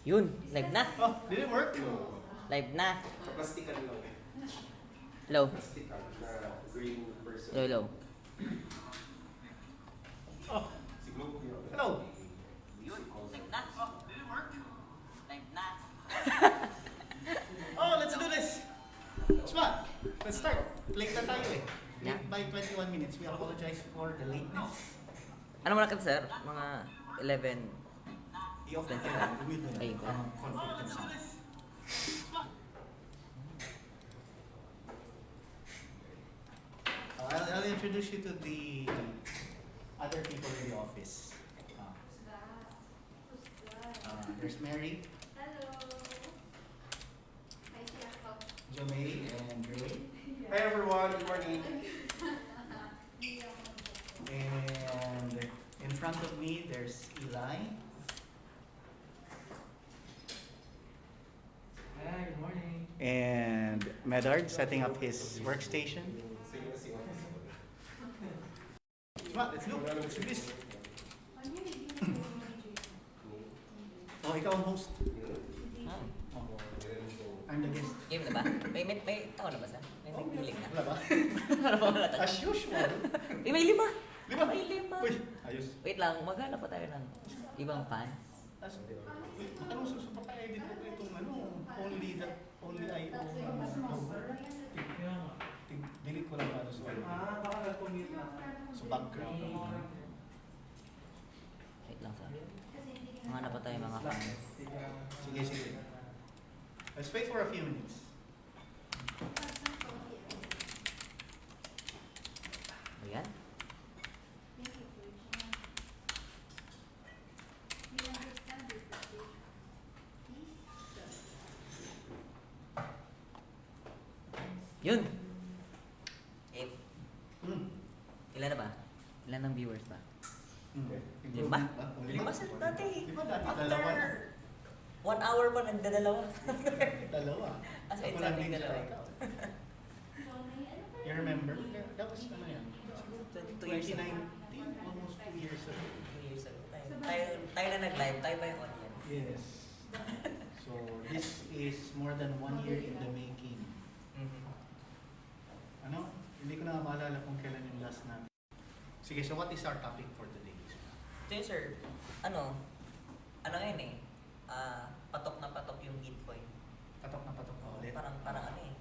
Yun, live na. Oh, did it work? Live na. Plastikan lang eh. Low. Plastikan na green person. Low, low. Oh, Siguro yun. hello. Yun, live na. Oh, did it work? Live na. Oh, let's do this. Smart. Let's start. Late na tayo eh. Yeah. Late by 21 minutes. We apologize for the lateness. Ano muna ka, sir? Mga 11. I-off natin with the Ay, conflict sound. I'll introduce you to the other people in the office. There's Mary, Hello. Hi, Jomay, and Ray. Hi everyone, good morning. And in front of me, there's Eli. Hi, good morning. And Medard setting up his workstation. Sige na siya. Come on, let's go. Let's do this. Oh, ikaw ang host. Ah, Oh, I'm the guest. game na ba? May tao na ba, sir? May nagpiling na. Wala ba? Ano ba wala tayo? As usual. May 5. Lima? May 5. Uy, ayos. Wait lang, maghanap pa tayo ng ibang fans. Wait, anong susunod pa edit ko itong only I own logo. Delete ko lang ano sa Baka nag-commute na. sa background. Wait lang, sir. Maghanap pa tayo mga fans. Sige, sige. Let's wait for a few minutes. Ayan. Yun. Eh, ilan na ba? Ilan ang viewers ba? Lima? Lima sa dati. Lima dati, After dalawa na. 1 hour pa nagdadalawa. Dalawa. Aside Ako sa lang ating din dalawa. siya, ikaw. You remember? That was ano yan? 2 years ago. 2019, almost 2 years ago. 2 years ago. Tayo na nag-live. Tayo pa yung audience. Yes. So this is more than 1 year in the making. Mhm. Ano? Hindi ko na maalala kung kailan yung last natin. Sige, so what is our topic for today? So yun, sir, ano ngayon eh, patok na patok yung Bitcoin. Patok na ulit. Parang ano eh,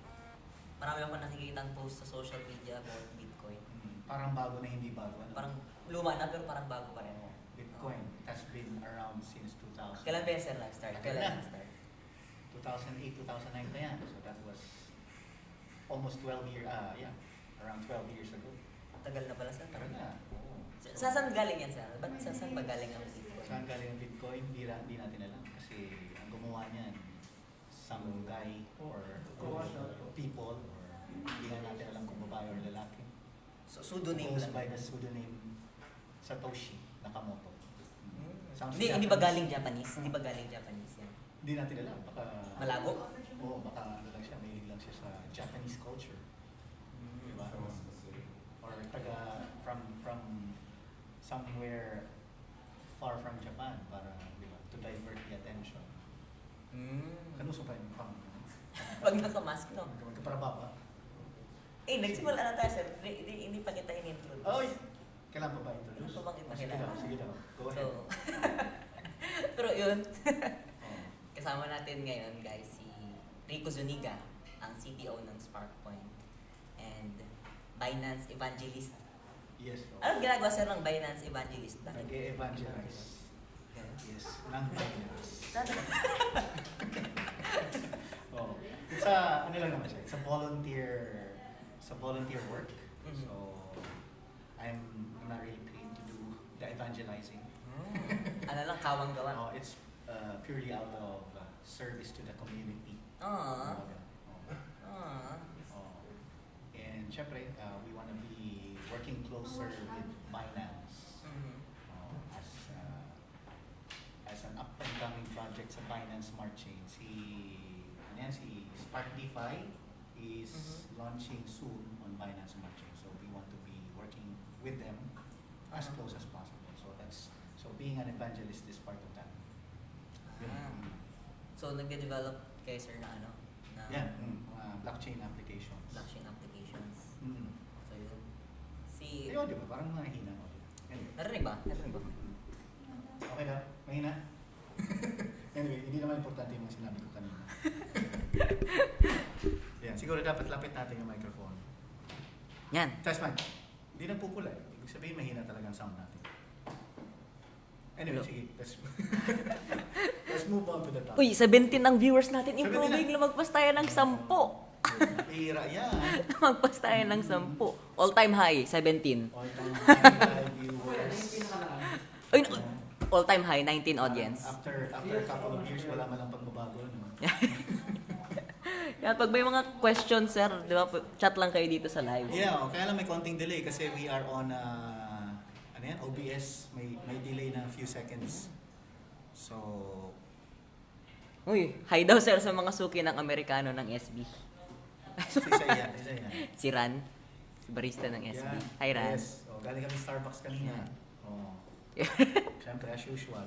marami ako nakikita ang post sa social media about Bitcoin. Parang bago na hindi bago. Ano? Parang luma na pero parang bago pa rin. Bitcoin has been around since 2000. Kailan ba yung sir nag-start? Tagal na. nag-start? 2008, 2009 pa yan. So that was almost 12 years, around 12 years ago. Tagal na pala sir. Tagal na. Oo. Sa saan galing yan sir? Ba't saan ba galing ang Bitcoin? Saan galing ang Bitcoin? Di natin alam. Kasi ang gumawa niyan, some guy or people, or hindi na natin alam kung babae or lalaki. So pseudonym Goes lang. by the pseudonym Satoshi Nakamoto. Sounds Hindi ba Japanese. galing Japanese? Hindi ba galing Japanese yan? Hindi natin alam. Baka Malabo? Oo, baka ano lang siya, may lang siya sa Japanese culture. Diba? Or from somewhere far from Japan para diba, to divert the attention. Kanuso pa yung pang Pag naka-mask, no? para baba. Eh, nagsimula na tayo, sir. Hindi pa kita in-introduce. Oy! Kailan pa ba introduce? Ano pa bang Sige ipakilala? daw, sige daw. Go ahead. So, pero yun, Oh. kasama natin ngayon, guys, si Rico Zuñiga, ang CTO ng SparkPoint, and Binance Evangelist. Yes. Anong ginagawa sir ng Binance Evangelist? Nag-evangelize. Yes. Nang-evangelize. Sana. Oh. It's a, ano lang naman siya, it's a volunteer work. Mhm. So, I'm not really paid to do the evangelizing. Ano lang, kawang gawa. No, it's purely out of service to the community. Aww. Oh. Aww. Oh. And syempre, we want to be working closer with Binance. Mhm. As an up-and-coming project sa Binance Smart Chain. Si Spark DeFi is launching soon on Binance Smart Chain. So we want to be working with them as close as possible. So being an evangelist is part of that. Ah. So, nagde-develop kayo, sir, na ano? Na Yan, mga blockchain applications. blockchain applications. Mm. So, yun. Si... Ayun, di ba? Parang mahina mo. Anyway. Narinig ba? Narinig ba? Okay na? Mahina? Anyway, hindi naman importante yung mga sinabi ko kanina. Yan, siguro dapat lapit natin yung microphone. Yan. Test mic. Hindi na pupula eh. Ibig sabihin, mahina talagang sound natin. Anyway, Hello. sige. Let's move on to the topic. Uy, 17 ang viewers natin. 17 Improving. Lumagpas tayo ng 10. Hira yan. Lumagpas tayo ng 10. All-time high, 17. All-time high viewers. Uy, all-time high, 19 audience. After a couple of years, wala man lang pagbabago. No? Yan, pag may mga questions, sir, di ba, chat lang kayo dito sa live. Yeah, kaya lang may konting delay kasi we are on ano yan, OBS. May delay na a few seconds. So, Uy, hi daw, sir, sa mga suki ng Amerikano ng SB. isa yan. Si Ran, si barista ng SB. Yeah. Hi, Ran. Yes. Oh, galing kami Starbucks kanina. Oh. Siyempre, as usual.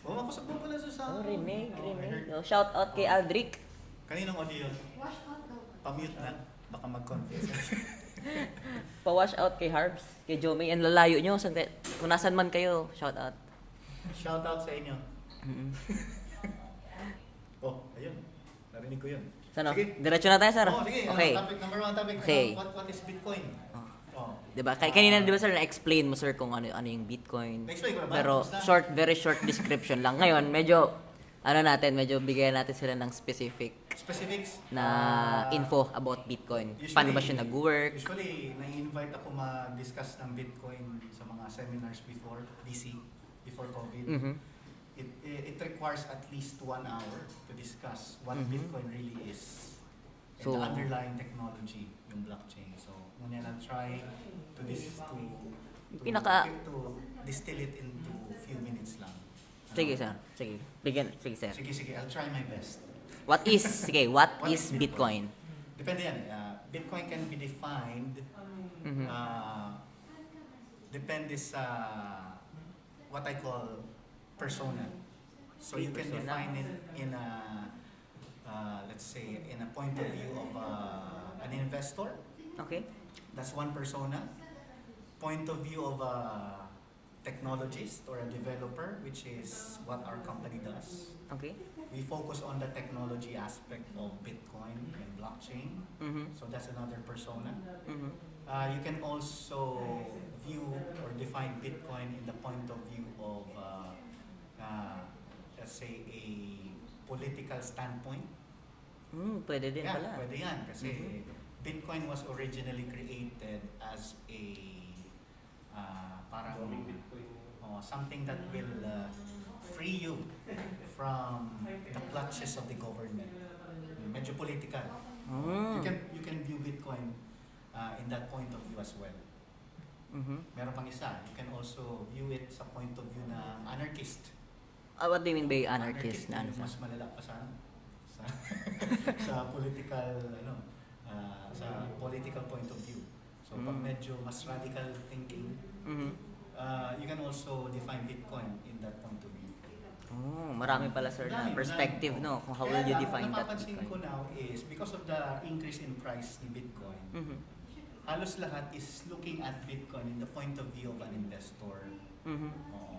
Makusap mo pala sa Oh, sound. rinig. Oh, I heard. Oh, shout out kay Aldric. Kaninong audio yun? Pa-mute na. Baka mag-confess. Pa-wash out kay Harbs, kay Jomay. Ang lalayo nyo. Kung nasan man kayo, shout out. Shout out sa inyo. Mm-mm. Oh, ayun. Narinig ko yun. Ano? Sige. Diretso na tayo, sir. Oh, sige. Okay. Number one topic. Okay. What is Bitcoin? Oh. Oh. Diba? Kanina, di ba, sir, na-explain mo, sir, kung ano yung Bitcoin. Na-explain ko na ba? Pero Tapos na? very short description lang. Ngayon, medyo bigyan natin sila ng Specifics? na info about Bitcoin. Paano ba siya nag-work? Usually, nai-invite ako ma-discuss ng Bitcoin sa mga seminars before COVID. Mhm. It requires at least 1 hour to discuss what Mhm. Bitcoin really is and So, the underlying technology, yung blockchain. So, ngunyan I'll try to distill it into few minutes lang. Sige, sir. Sige, sir. Sige, I'll try my best. What is Bitcoin? Depende yan. Bitcoin can be defined Mhm. depende sa what I call persona. So Okay, you can persona. define it in a let's say in a point of view of an investor. Okay. That's one persona. Point of view of a technologist or a developer, which is what our company does. Okay. We focus on the technology aspect of Bitcoin and blockchain. Mhm. So that's another persona. Mhm. You can also view or define Bitcoin in the point of view of, let's say, a political standpoint. Pwede din Yeah, pala. pwede yan. Kasi Mhm. Bitcoin was originally created as a parang something that will free you from the clutches of the government. Medyo political. Mm. You can view Bitcoin in that point of view as well. Mhm. Meron pang isa, you can also view it sa point of view na anarchist. What do you mean by anarchist na ano? Yung mas malala pa sa sa political sa political point of view. So pag Mm. medyo mas radical thinking, Mhm. you can also define Bitcoin in that point of view. Oh, marami pala, sir, na Marami, perspective, marami. no? Kung how Kaya will you lang, define that napapansin ko Bitcoin? now is because of the increase in price ni Bitcoin, Mhm. halos lahat is looking at Bitcoin in the point of view of an investor. Mhm. Oo.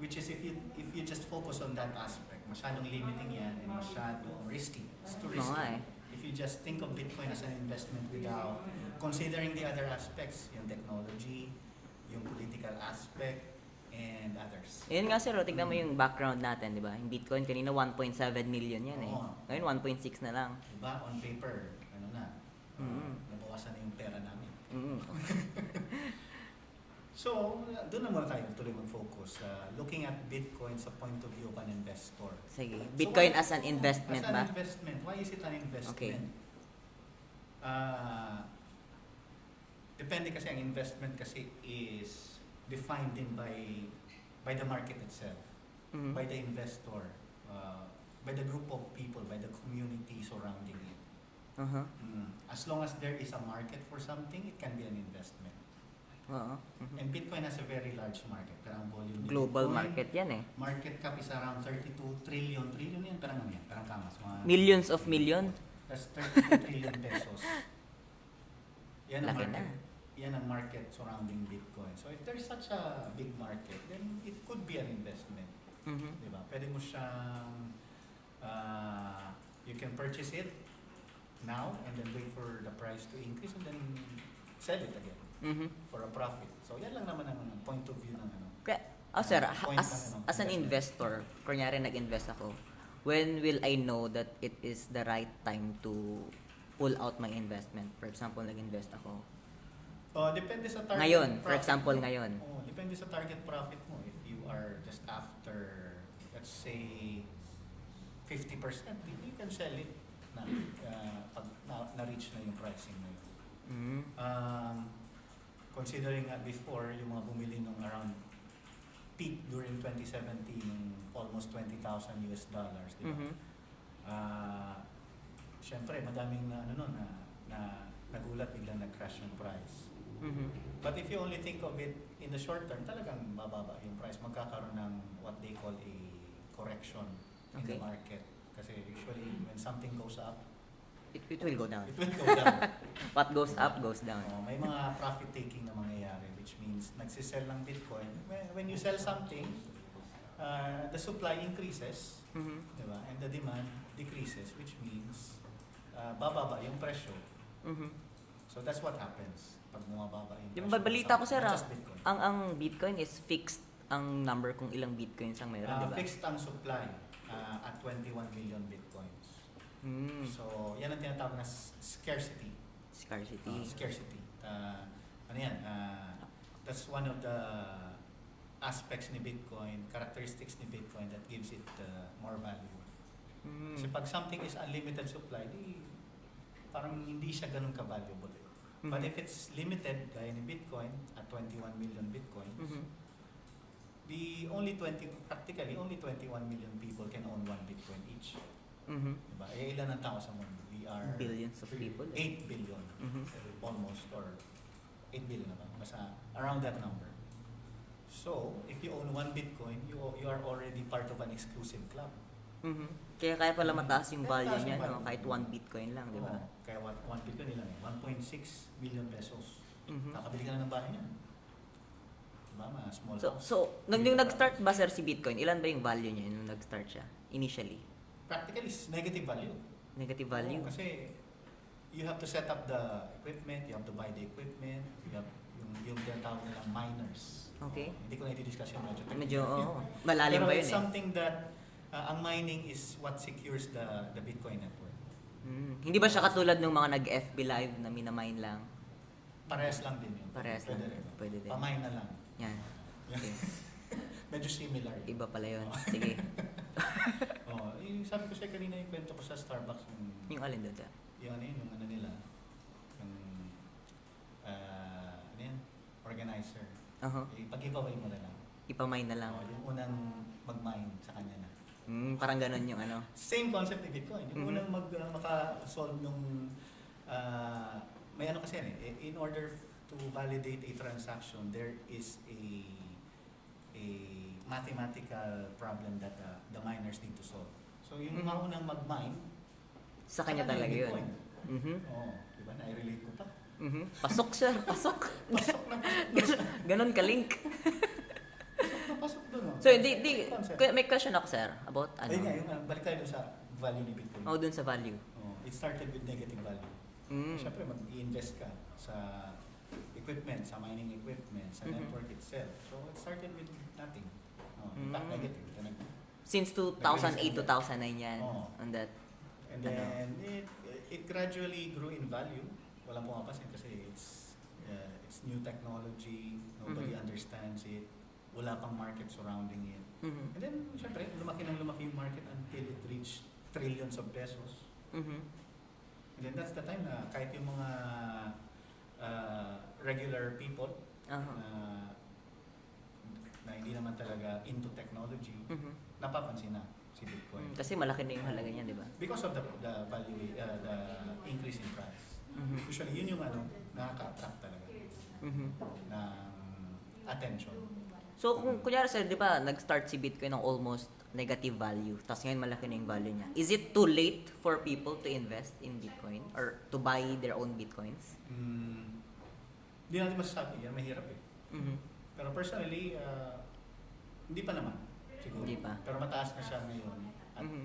Which is if you just focus on that aspect, masyadong limiting yan and masyadong risky. It's too risky. Oo nga eh. If you just think of Bitcoin as an investment without considering the other aspects, yung technology, yung political aspect, and others. Yun nga, sir, tignan mo yung background natin, di ba? Yung Bitcoin kanina 1.7 million yan eh. Oo. Ngayon 1.6 na lang. Diba? On paper, ano na, Mhm. nabawasan na yung pera namin. Mhm. So, doon na muna tayo tuloy mag-focus. Looking at Bitcoin sa point of view of an investor. Sige. So Bitcoin why- as an investment As ba? an investment. Why is it an investment? Okay. Depende kasi ang investment kasi is defined din by the market itself, Mhm. by the investor, by the group of people, by the community surrounding it. Uh-huh. As long as there is a market for something, it can be an investment. Oo. Mhm. And Bitcoin has a very large market. Parang volume ni Global Bitcoin, market yan eh. market cap is around 32 trillion. Trillion yan, parang ano yan, parang kamas. Millions of million. That's 32 trillion pesos. Yan ang Laki market. na. Yan ang market surrounding Bitcoin. So if there's such a big market, then it could be an investment. Mhm. Diba? Pwede mo siyang, you can purchase it now and then wait for the price to increase and then sell it again Mhm. for a profit. So yan lang naman ang point of view ng ano. Kaya, sir, Point as, ng, as an investment. investor, kunyari nag-invest ako, when will I know that it is the right time to pull out my investment? For example, nag-invest ako. Depende sa target Ngayon, for profit example, mo. ngayon. Depende sa target profit mo. If you are just after, let's say, 50%, you can sell it na pag na-reach na yung pricing na yun. Mhm. Considering nga before, yung mga bumili nung around peak during 2017, yung almost $20,000 US, di ba? Mhm. Syempre, madaming na, ano nun, na nagulat biglang nag-crash yung price. Mhm. But if you only think of it in the short term, talagang bababa yung price. Magkakaroon ng what they call a correction in the Okay. market. Kasi usually, when something goes up, It will go down. it will go down. What goes up, goes down. May mga profit-taking na mangyayari, which means nagsisell ng Bitcoin. When you sell something, the supply increases, Mhm. di ba? And the demand decreases, which means bababa yung presyo. Mhm. So that's what happens pag bumababa yung Yung presyo. balita ko, sir, Not just Bitcoin. ang Bitcoin is fixed ang number kung ilang Bitcoins ang mayroon, di ba? Fixed ang supply at 21 million Bitcoins. Mm. So, yan ang tinatawag na scarcity. Scarcity. Scarcity. Ano yan? That's one of the aspects ni Bitcoin, characteristics ni Bitcoin that gives it more value. Mm. Kasi pag something is unlimited supply, di parang hindi siya ganun ka-valuable. But if it's limited, gaya ni Bitcoin, at 21 million Bitcoins, Mhm. practically only 21 million people can own one Bitcoin each. Mhm. Diba? Ilan ang tao sa mundo? We are Billions of people. 8 billion. Mhm. Almost, or 8 billion na ba? Basta around that number. So, if you own one Bitcoin, you are already part of an exclusive club. Mhm. Kaya pala mataas yung Kaya value mataas niya, yung no? value. Kahit 1 Bitcoin lang, di ba? Oo. Kaya one Bitcoin ilan eh? 1.6 million pesos. Mhm. Kakabili ka na ng bahay niyan. Diba? Mga small So, house. nung nag-start ba, sir, si Bitcoin, ilan ba yung value niya nung nag-start siya? Initially? Practically, it's negative value. Negative value? Oo, kasi you have to set up the equipment, you have to buy the equipment, you have yung tinatawag nilang miners. Okay. Hindi ko na i-discuss yung medyo Medyo, technical. oo. Malalim Pero ba yun it's eh? something that, ang mining is what secures the Bitcoin network. Hindi ba siya katulad ng mga nag-FB live na minamine lang? Parehas lang din yun. Parehas lang. rin. Pwede din. Pamine na lang. Yan. Okay. Medyo similar. Iba pala yun. Sige. Sabi ko siya kanina yung kwento ko sa Starbucks. Yung alin doon, sir? Yung ano nila. Yung, ano yan? Organizer. Uh-huh. Pag-giveaway mo na lang. Ipamine na lang. Yung unang mag-mine sa kanya na. Parang ganun yung ano. Same concept ni Bitcoin. Yung Mhm. unang maka-solve nung, may ano kasi yan eh, in order to validate a transaction, there is a mathematical problem that the miners need to solve. So yung Mhm. maunang mag-mine, Sa kanya talaga yun. Bitcoin. Mhm. Oo, diba? Na-relate ko pa. Mhm. Pasok, sir. Pasok. Pasok na pasok. Ganun ka-link. Pasok doon. Oh. So, Concept. may question ako, sir, about ano. Ayun nga, balik tayo doon sa value ni Bitcoin. Oh, dun sa value. It started with negative value. Mm. Siyempre, mag-i-invest ka sa equipment, sa mining equipment, sa Mhm. network itself. So, it started with nothing. In fact, Mm. negative. Since 2008, 2009 yan. Oo. On that. And then, it gradually grew in value. Walang pumapasin kasi it's new technology. Nobody Mhm. understands it. Wala pang market surrounding it. Mhm. And then, siyempre, lumaki yung market until it reached trillions of pesos. Mhm. And then that's the time na kahit yung mga regular people Uh-huh. na hindi naman talaga into technology, Mhm. napapansin na si Bitcoin. Kasi malaki na yung halaga niya, di ba? Because of the value, the increase in price. Mhm. Usually, yun yung nakaka-attract talaga. Mhm. ng attention. So, kung kunyari sir, di ba, nag-start si Bitcoin ng almost negative value, tapos ngayon malaki na yung value niya. Is it too late for people to invest in Bitcoin or to buy their own Bitcoins? Hindi natin masasabi, yan mahirap eh. Mhm. Pero personally, hindi pa naman. Siguro. Hindi pa. Pero mataas na siya ngayon at Mhm.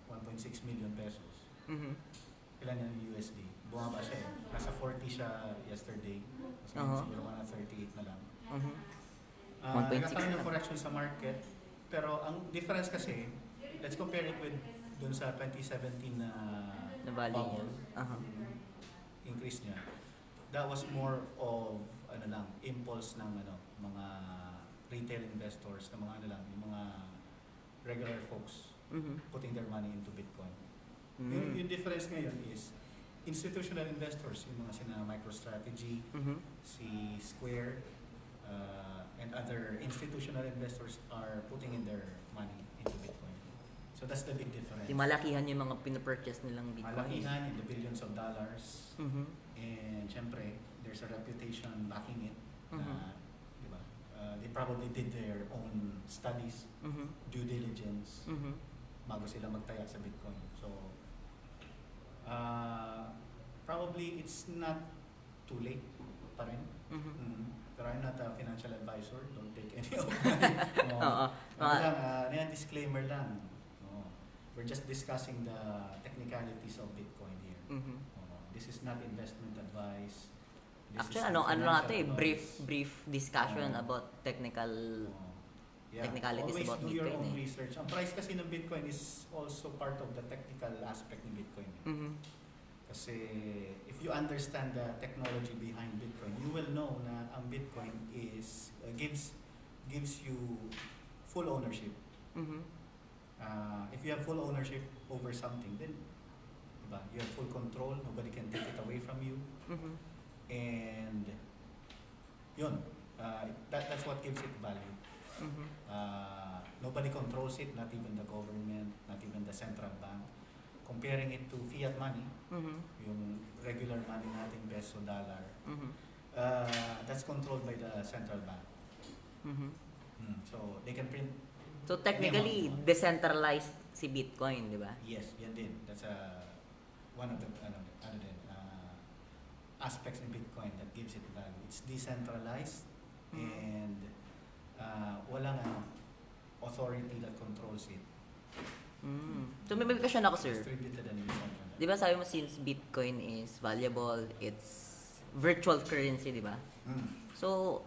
1.6 million pesos. Mhm. Ilan yan yung USD? Bumaba siya eh. Nasa 40 siya yesterday. Tapos ngayon Uh-huh. siguro mga 38 na lang. Mhm. 1.6 Nagkakaroon na. ng correction sa market. Pero ang difference kasi, let's compare it with dun sa 2017 na Na value niya. bubble, Aha. increase niya. That was more of impulse ng mga retail investors, ng mga yung mga regular folks Mhm. putting their money into Bitcoin. Mm. Yung difference ngayon is institutional investors, yung mga sina MicroStrategy, Mhm. si Square, and other institutional investors are putting in their money into Bitcoin. So that's the big difference. Di malakihan yung mga pinapurchase nilang Bitcoin. Malakihan in the billions of dollars. Mhm. And syempre, there's a reputation backing it. Mhm. Di ba? They probably did their own studies, Mhm. due diligence, Mhm. bago sila magtaya sa Bitcoin. So, probably it's not too late pa rin. Mhm. Pero I'm not a financial advisor. Don't take any of my... Oo. Disclaimer lang. We're just discussing the technicalities of Bitcoin here. Mhm. This is not investment advice. This Actually, is ano not natin, financial advice. brief discussion Oo. about technical technicalities Always about do your Bitcoin own eh. research. Ang price kasi ng Bitcoin is also part of the technical aspect ng Bitcoin. Mhm. Kasi if you understand the technology behind Bitcoin, you will know na ang Bitcoin is gives you full ownership. Mhm. If you have full ownership over something, then diba, you have full control. Nobody can take it away from you. Mhm. And yun, that's what gives it value. Mhm. Nobody controls it, not even the government, not even the central bank. Comparing it to fiat money, Mhm. yung regular money natin, peso, dollar, Mhm. that's controlled by the central bank. Mhm. So they can print. So technically decentralized si Bitcoin, di ba? Yes, yan din. That's one of the aspects in Bitcoin that gives it value. It's decentralized and walang authority that controls it. So may question ako, sir. Distributed and decentralized. Di ba sabi mo since Bitcoin is valuable, it's virtual currency, di ba? So,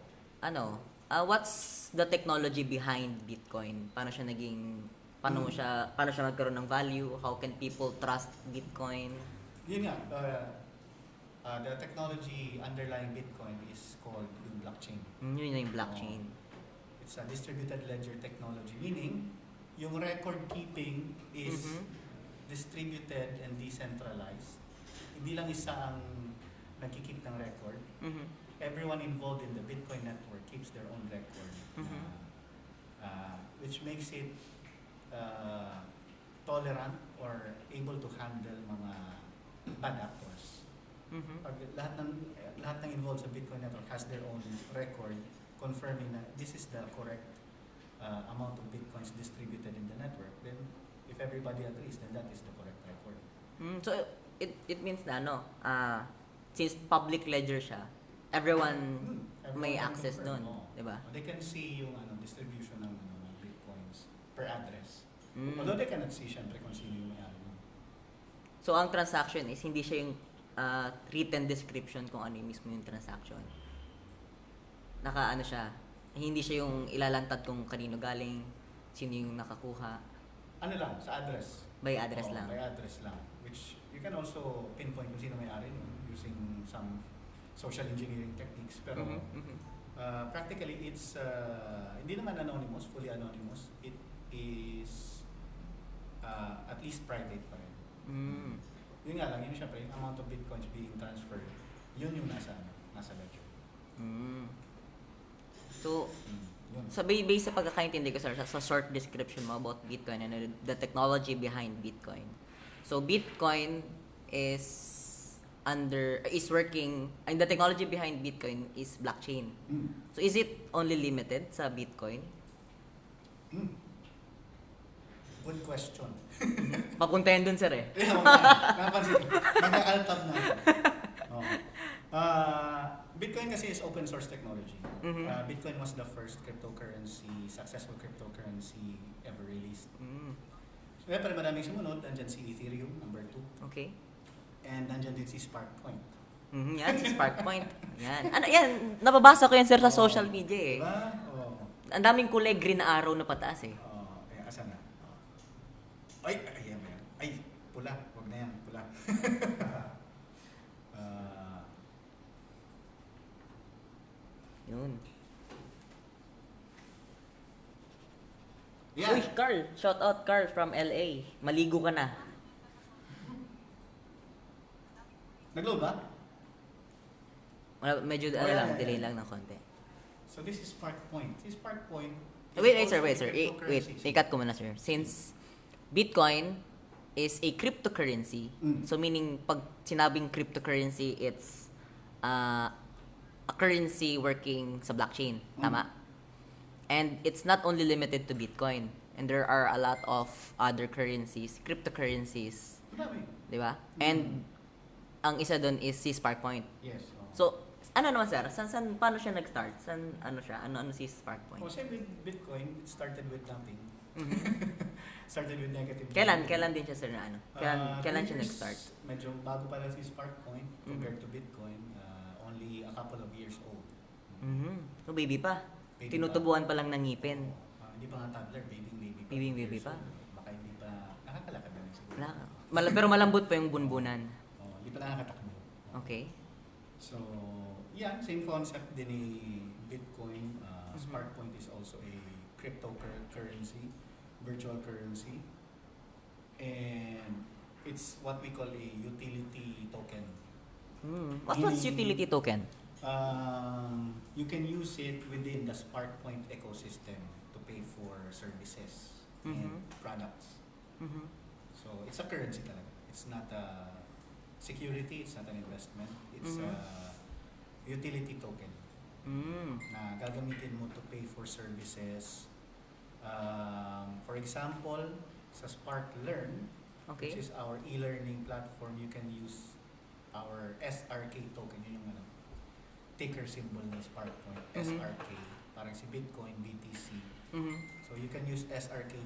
what's the technology behind Bitcoin? Paano siya magkaroon ng value? How can people trust Bitcoin? Yun nga, the technology underlying Bitcoin is called yung blockchain. Yun na yung blockchain. It's a distributed ledger technology, meaning yung record keeping is distributed and decentralized. Hindi lang isa ang nagkikip ng record. Mhm. Everyone involved in the Bitcoin network keeps their own record, which makes it tolerant or able to handle mga bad actors. Mhm. Pag lahat ng involved sa Bitcoin network has their own record confirming na this is the correct amount of Bitcoins distributed in the network, then if everybody agrees, then that is the correct record. So it means na since public ledger siya, everyone may Everyone can access confirm, doon, oo. di ba? They can see yung distribution ng Bitcoins per address. Mm. Although they cannot see syempre kung sino yung may-ari mo. So ang transaction is hindi siya yung written description kung ano yung mismo yung transaction. Hindi siya yung ilalantad kung kanino galing, sino yung nakakuha. Ano lang, sa address. By address Oo, lang. By address lang. Which you can also pinpoint kung sino may-ari no? Using some social engineering techniques. Pero practically it's hindi naman anonymous, fully anonymous. It is at least private pa rin. Yun nga lang, yun syempre, yung amount of Bitcoins being transferred, yun yung nasa ledger. So, Yun. based sa pagkakaintindi ko, sir, sa short description mo about Bitcoin and the technology behind Bitcoin. So, Bitcoin is is working, and the technology behind Bitcoin is blockchain. So is it only limited sa Bitcoin? Good question. Papuntahin dun, sir, eh. Napansin ko. Nag-altab na ako. Oo. Bitcoin kasi is open source technology. Bitcoin was the first successful cryptocurrency ever released. So, pero maraming sumunod. Nandyan si Ethereum, number 2. Okay. And nandyan din si SparkPoint. Yan, si SparkPoint. Yan. Yan, nababasa ko yan, sir, sa social media, eh. Diba? Oo. Ang daming kulay green na araw na pataas, eh. Oo. Asan na? Ay, ayan ba yan? Ay, pula. Huwag na yan, pula. Yun. Yan. Uy, Carl. Shout out, Carl, from LA. Maligo ka na. Nag-load ba? Medyo, yeah. delay lang ng konti. So this is SparkPoint. Si SparkPoint. is Wait, also sir. a cryptocurrency. I-cut ko muna, sir. Since Bitcoin is a cryptocurrency, so meaning pag sinabing cryptocurrency, it's a currency working sa blockchain. Tama? And it's not only limited to Bitcoin. And there are a lot of other currencies, cryptocurrencies. Marami. Di ba? And ang isa doon is si SparkPoint. Yes. So, ano naman, sir? Paano siya nag-start? Ano siya? Ano si SparkPoint? Kasi with Bitcoin, it started with nothing. Started with negative. Kailan din siya, sir, na ano? Kailan siya 2 years, nag-start? Medyo bago pa lang si SparkPoint compared to Bitcoin. Only a couple of years old. So, baby pa. Baby Tinutubuan pa lang ng ngipin. Hindi pa nga toddler, baby pa. Baby Years pa. old. Baka hindi pa, nakakalakad na rin siguro. Pero malambot pa yung bunbunan. Hindi pa nakakatakbo. Okay. So, yan, same concept din ni Bitcoin. SparkPoint is also a cryptocurrency, virtual currency. And it's what we call a utility token. What's utility token? You can use it within the SparkPoint ecosystem to pay for services and products. So, it's a currency talaga. It's not a security, it's not an investment. It's a utility token na gagamitin mo to pay for services. For example, sa Spark Learn, Okay. which is our e-learning platform, you can use our SRK token. Yun yung ticker symbol ng SparkPoint, SRK. Parang si Bitcoin, BTC. So you can use SRK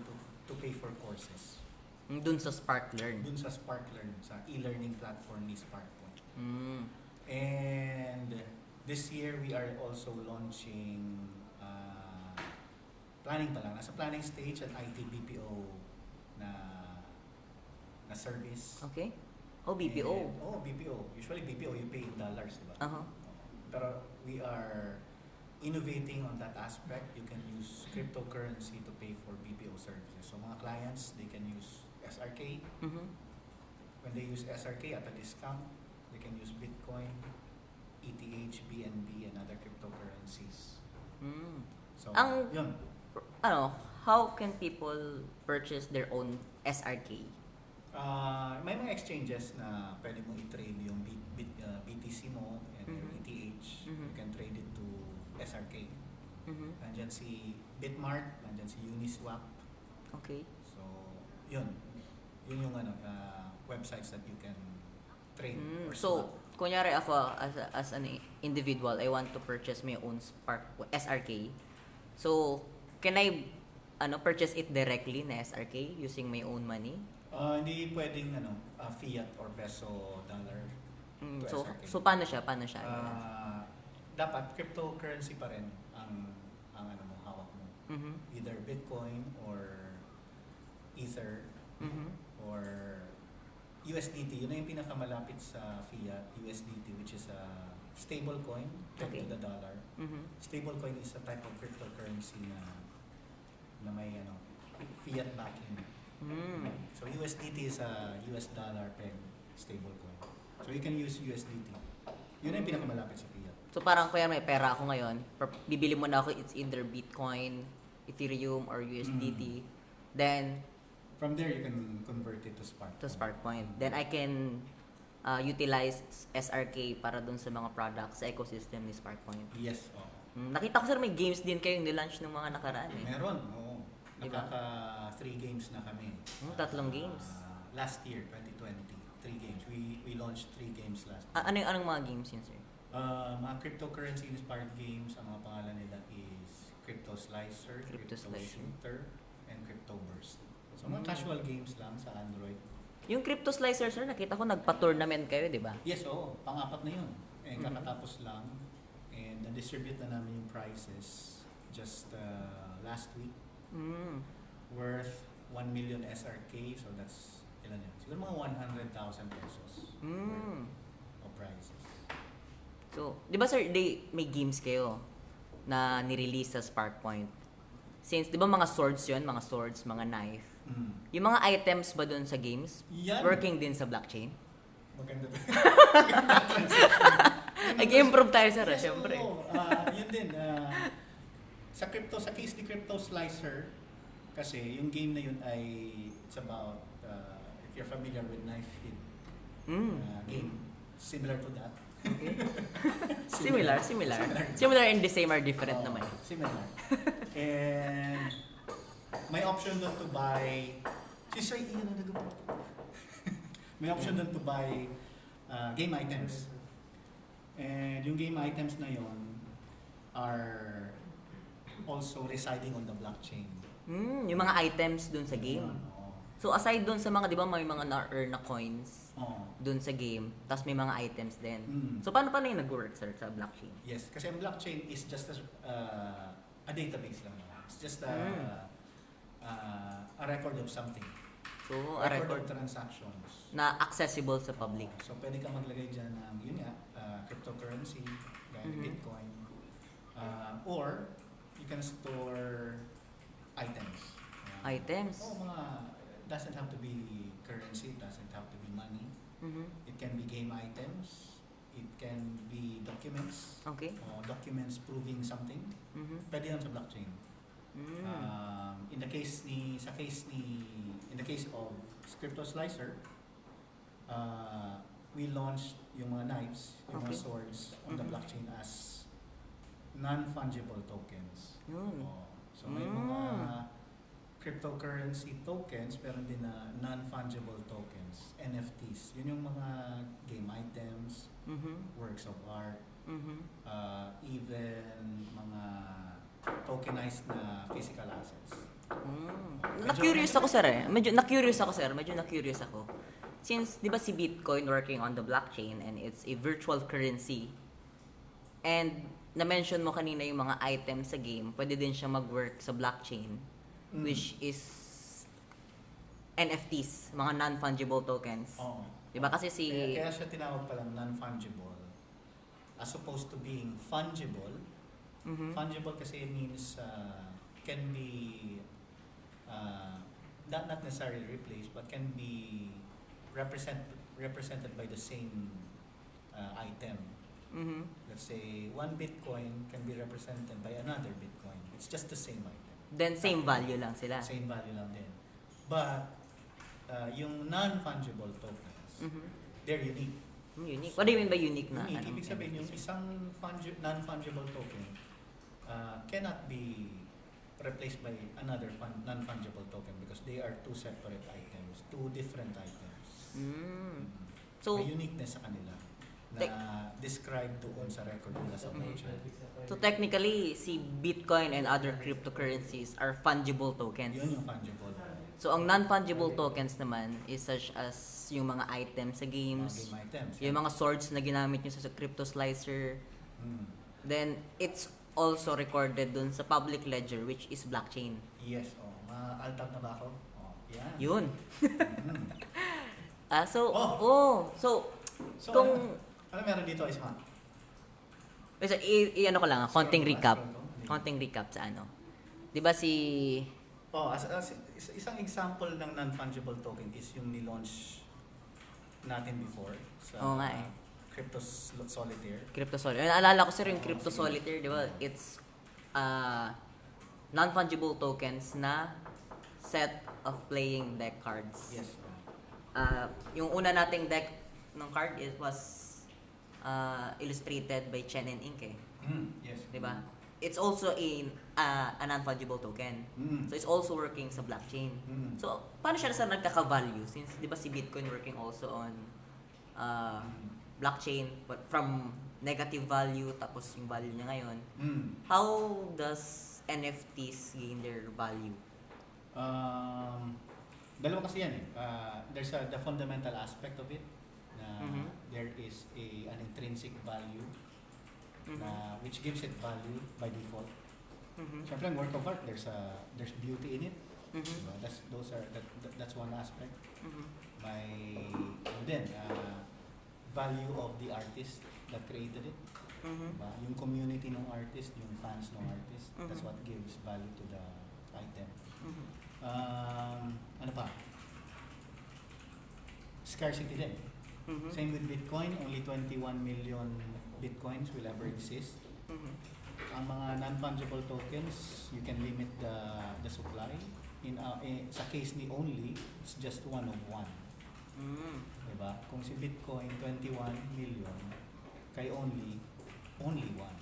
to pay for courses. Dun sa SparkLearn. Dun sa Spark Learn, sa e-learning platform ni SparkPoint. And this year we are also launching planning pa lang. Nasa planning stage at IT BPO na service. Okay. Oh, BPO. And, BPO. Usually BPO you pay in dollars, diba? Pero we are innovating on that aspect. You can use cryptocurrency to pay for BPO services. So mga clients, they can use SRK. When they use SRK at a discount, they can use Bitcoin, ETH, BNB, and other cryptocurrencies. So, yun. How can people purchase their own SRK? May mga exchanges na pwede mo i-trade yung BTC mo and your ETH. You can trade it to SRK. Nandyan si Bitmart, nandyan si Uniswap. Okay. So, yun. Yun yung websites that you can trade or So, swap. kunyari ako, as an individual, I want to purchase my own SRK. So, can I purchase it directly na SRK using my own money? Hindi pwedeng fiat or peso dollar to SRK. So paano siya? Dapat cryptocurrency pa rin ang hawak mo. Either Bitcoin or Ether or USDT. Yun na yung pinakamalapit sa fiat, USDT, which is a stable coin pegged to the dollar. Stable coin is a type of cryptocurrency na may fiat backing. So USDT is a US dollar pegged stable coin. So you can use USDT. Yun na yung pinakamalapit sa fiat. So parang kaya may pera ako ngayon, bibili mo na ako, it's either Bitcoin, Ethereum, or USDT. Then, from there you can convert it to SparkPoint. Then I can utilize SRK para dun sa mga products sa ecosystem ni SparkPoint. Yes, oo. Nakita ko sir may games din kayo nilaunch ng mga nakaraan eh. Meron, oo. Diba? Nakaka 3 games na kami. 3 games. Last year, 2020, 3 games. We launched 3 games last year. Anong mga games yun sir? Mga cryptocurrency-inspired games, ang mga pangalan nila is Crypto Slicer, Crypto Slicer. Shooter, and Crypto Burst. So mga casual games lang sa Android. Yung Crypto Slicer sir, nakita ko nagpa-tournament kayo, di ba? Yes, oo. Pang-apat na yun. Kakatapos lang. And na-distribute na namin yung prizes just last week. Worth 1 million SRK. So that's, ilan yun? Siguro mga 100,000 pesos worth of prizes. So, di ba sir, may games kayo na nirelease sa SparkPoint? Since, di ba mga swords yun? Mga swords, mga knife. Yung mga items ba dun sa games? Yan. Working din sa blockchain? Maganda to. Nag-improve tayo sir, Yes, syempre. oo. Yun din. Sa case ni Crypto Slicer, kasi yung game na yun ay, it's about, if you're familiar with knife hit game, similar to that. Okay. Similar and the same are different Oo, naman. Similar. And may option doon to buy, may option doon to buy game items. And yung game items na yon are also residing on the blockchain. Yung mga items dun sa game. Oo. So aside dun sa mga, di ba may mga na-earn na coins Oo. dun sa game, tapos may mga items din. Mm. So paano yung nag-work sir sa blockchain? Yes, kasi ang blockchain is just a database lang. It's just a record of something. So, a Record record of transactions. na accessible sa public. So, pwede kang maglagay dyan ng, yun nga, cryptocurrency, gaya ng Bitcoin. Or, you can store items. Items? Doesn't have to be currency, doesn't have to be money. It can be game items. It can be documents. Okay. Documents proving something. Pwede yan sa blockchain. In the case of Crypto Slicer, we launched yung mga knives, yung mga Okay. swords on the blockchain as non-fungible tokens. Yun. So may mga cryptocurrency tokens, pero din na non-fungible tokens, NFTs. Yun yung mga game items, works of art, even mga tokenized na physical assets. Na-curious ako sir eh. Medyo na-curious ako. Since, di ba si Bitcoin working on the blockchain and it's a virtual currency, and na-mention mo kanina yung mga items sa game, pwede din siya mag-work sa blockchain, which is NFTs, mga non-fungible tokens. Oo. Di ba kasi Kaya siya tinawag palang non-fungible as opposed to being fungible. Fungible kasi means can be not necessarily replaced but can be represented by the same item. Let's say 1 Bitcoin can be represented by another Bitcoin. It's just the same item. Then same value lang sila. Same value lang din. But yung non-fungible tokens, they're unique. Unique. What do you mean by unique na? Unique. Anong Ibig sabihin, yung NFTs? isang non-fungible token cannot be replaced by another non-fungible token because they are two separate items, two different items. So, may uniqueness sa kanila na described doon sa record nila sa blockchain. so technically, si Bitcoin and other cryptocurrencies are fungible tokens. Yun yung fungible. So, ang non-fungible tokens naman is such as yung mga items sa games, Mga game items. yung mga swords na ginamit nyo sa Crypto Slicer. Then, it's also recorded dun sa public ledger which is blockchain. Yes. Ma-alt-tab na ba ako? Yan. Yun. So, So, kung... ano meron dito, Isma? So, i-ano ko lang, konting Scroll recap. ba? Scroll ko. Konting recap sa ano. 'Di ba si Isang example ng non-fungible token is yung ni-launch natin before sa Oo nga eh. Crypto Solitaire. Crypto Solitaire? Naalala ko sir yung Crypto Solitaire, 'di ba? It's non-fungible tokens na set of playing deck cards. Yes. Yung una nating deck ng card was illustrated by Chen and Ink eh. Yes. Diba? It's also a non-fungible token. So it's also working sa blockchain. So paano siya sa nagkaka-value? Since diba si Bitcoin working also on blockchain but from negative value tapos yung value niya ngayon. How does NFTs gain their value? Dalawa kasi yan eh. There's the fundamental aspect of it na there is an intrinsic value na which gives it value by default. Siyempre ang work of art, there's beauty in it. Diba? That's one aspect. May value of the artist that created it. Diba? Yung community ng artist, yung fans ng artist, that's what gives value to the item. Ano pa? Scarcity din. Same with Bitcoin, only 21 million Bitcoins will ever exist. Ang mga non-fungible tokens, you can limit the supply. Sa case ni Only, it's just one of one. Diba? Kung si Bitcoin, 21 million, kay Only one.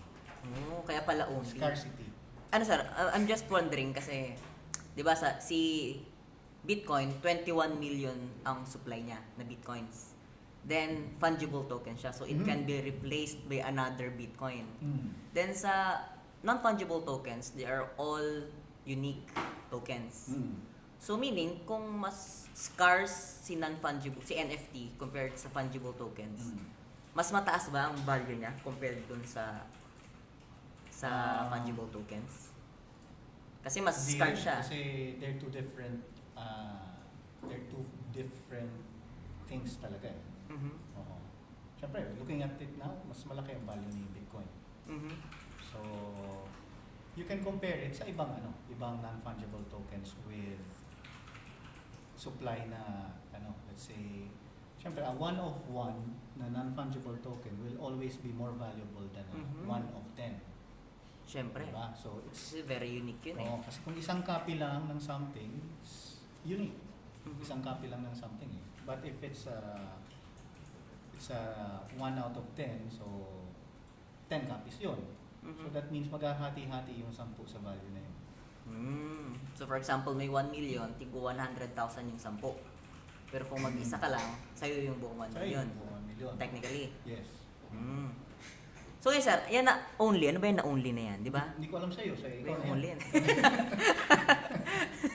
Kaya pala only. Scarcity. Ano sir, I'm just wondering kasi, di ba si Bitcoin, 21 million ang supply niya na Bitcoins. Then, fungible token siya. So, it can be replaced by another Bitcoin. Then, sa non-fungible tokens, they are all unique tokens. So, meaning, kung mas scarce si non-fungible, si NFT compared sa fungible tokens, mas mataas ba ang value niya compared dun sa fungible tokens? Kasi mas scarce siya. Kasi they're two different things talaga eh. Oo. Siyempre, looking at it now, mas malaki ang value ni Bitcoin. So, you can compare it sa ibang non-fungible tokens with supply na let's say, siyempre, a 1 of 1 na non-fungible token will always be more valuable than a 1 of 10. Siyempre. Diba? So, it's very unique yun eh. kasi kung isang copy lang ng something, it's unique. Isang copy lang ng something eh. But if it's a 1 out of 10, so 10 copies yun. So that means maghahati-hati yung 10 sa value na yun. So for example, may 1 million, tigo 100,000 yung 10. Pero kung mag-isa ka lang, sa'yo yung buong 1 million. Sa'yo yung buong 1 million. Technically. Yes. So yes sir, yan na only. Ano ba yan na only na yan, di ba? Hindi ko alam sa'yo. Ikaw na only yan.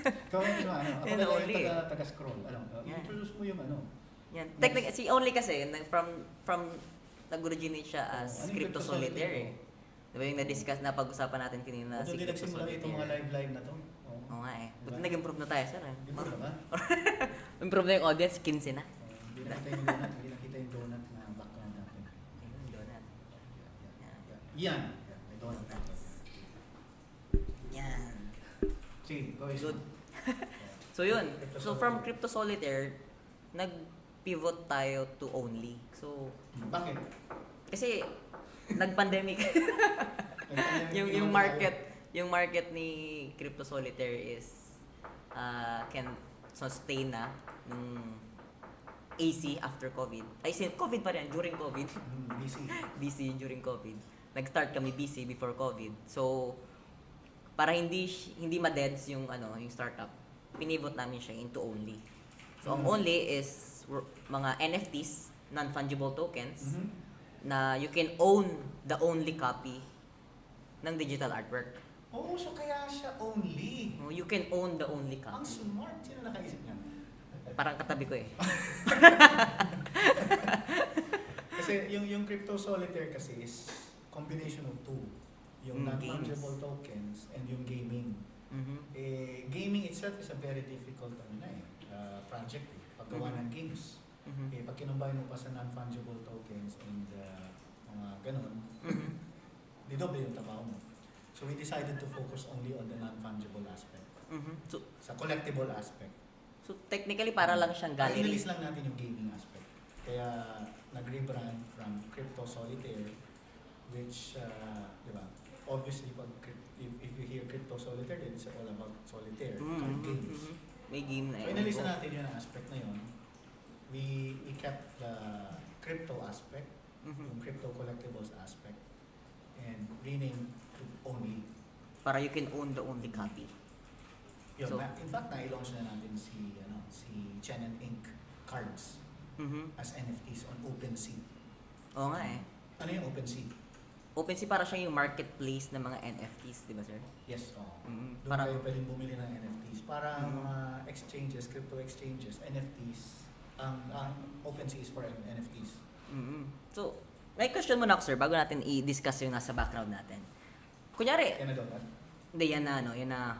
Ikaw yung ako Yan na na only. yung taga-scroll. Yan. Introduce mo yung Yan. Technically, si only kasi, from nag-originate siya as Ano yung crypto crypto solitaire solitaire? eh. Di ba yung na-discuss na pag-usapan natin kanina si Hindi crypto nagsimula itong mga solitaire. live na to. Oo nga eh. Buti Diba? nag-improve na tayo sir eh. Di ba ba? Improve na yung audience, 15 na. Hindi nakita yung donut na background natin. Ayun, donut. Yan. May donut natin. Yan. Sige, go ahead. Good. So yun. So from crypto solitaire, nag-pivot tayo to only. So, Bakit? kasi nag-pandemic. yung market ni crypto solitaire is can sustain na nung AC after COVID. Ay, COVID pa rin, during COVID. BC during COVID. Nag-start kami BC before COVID. So, para hindi ma-deads yung startup, pinivot namin siya into only. So, ang only is mga NFTs, non-fungible tokens, na you can own the only copy ng digital artwork. Oo, so kaya siya only. You can own the only Ang copy. smart. Sino nakaisip niyan? Parang katabi ko eh. Kasi yung crypto solitaire kasi is combination of two. Yung non-fungible tokens and yung gaming. Gaming itself is a very difficult project paggawa ng games. Pag kinumbay mo pa sa non-fungible tokens and mga ganun, didoble yung trabaho mo. So we decided to focus only on the non-fungible aspect. So, Sa collectible aspect. so technically para lang siyang gallery. Inalis lang natin yung gaming aspect. Kaya nag-rebrand from crypto solitaire, which, di ba, obviously if you hear crypto solitaire, then it's all about solitaire, card games. May game na So inalis na natin yung aspect na yun. We kept the crypto aspect, Mhm. yung crypto collectibles aspect, and rename to only. Para you can own the only copy. Yun, So- in fact, na-launch na natin si Chen and Ink cards Mhm. as NFTs on OpenSea. Oo nga eh. Ano yung OpenSea? OpenSea para siya yung marketplace ng mga NFTs, di ba sir? Yes, Mhm. Doon Parang- kayo pwedeng bumili ng NFTs. Para Mhm. mga exchanges, crypto exchanges, NFTs, ang OpenSea is for NFTs. Mhm. So, may question muna ako sir, bago natin i-discuss yung nasa background natin. Kunyari, Kaya na doon, hindi yan na ano, yan na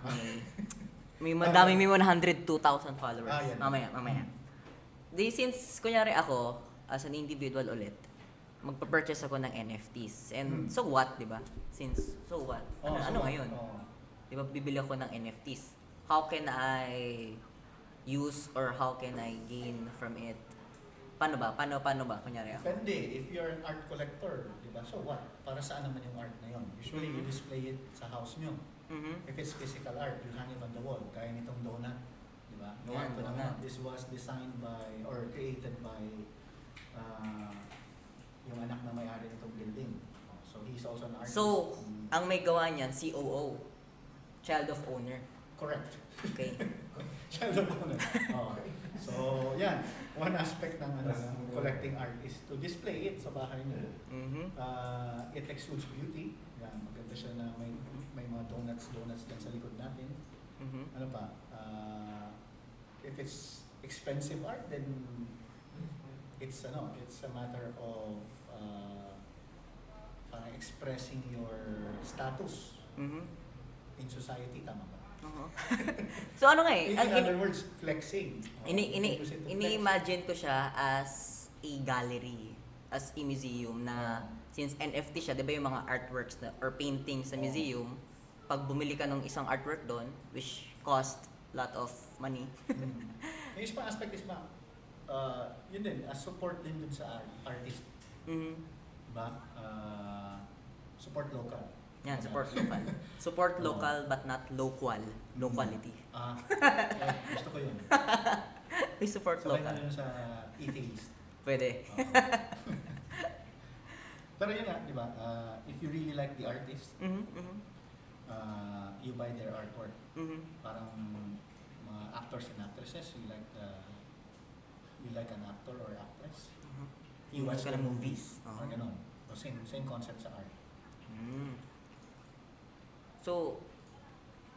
may madami, may 102,000 followers. Ah, yan. Mamaya. Di since, kunyari ako, as an individual ulit, magpa-purchase ako ng NFTs. And so what, di ba? So what? Ano ngayon? Di ba, bibili ako ng NFTs. How can I use or how can I gain from it? Paano ba? Kunyari ako. Depende. If you're an art collector, di ba? So what? Para saan naman yung art na yun? Usually, you Mhm. display it sa house nyo. Mhm. If it's physical art, you hang it on the wall. Kaya nitong donut, di ba? Yan, Ito donut. naman, this was designed by or created by yung anak na may-ari nitong building. So he's also an artist. So, ang may gawa niyan, COO. Child of owner. Correct. Okay. Child of owner. So, yan. One aspect ng collecting art is to display it sa bahay niyo. Mhm. It exudes beauty. Yan, maganda siya na may mga donuts dyan sa likod natin. Mhm. Ano pa? If it's expensive art, then it's a matter of parang expressing your status Mhm. in society, tama ba? Oo. So ano nga eh, In other words, flexing. Use it to flex. ini-imagine ko siya as a gallery, as a museum na since NFT siya, 'di ba yung mga artworks na, or paintings sa museum, pag bumili ka ng isang artwork doon, which cost lot of money. Yung isang aspect is yun din, as support din dun sa artist. Mhm. Diba? Support local. Yan, support local. Support local but not local. Low quality. Gusto ko yun. We support Sabay local. na yun sa atheist. Pwede. Pero yun nga, di ba? If you really like the artist, Mhm. Mhm. you buy their artwork. Mhm. Parang mga actors and actresses, you like an actor or actress. Yung watch ka ng their movies. Or ganun. So, same concept sa art. Mm. So,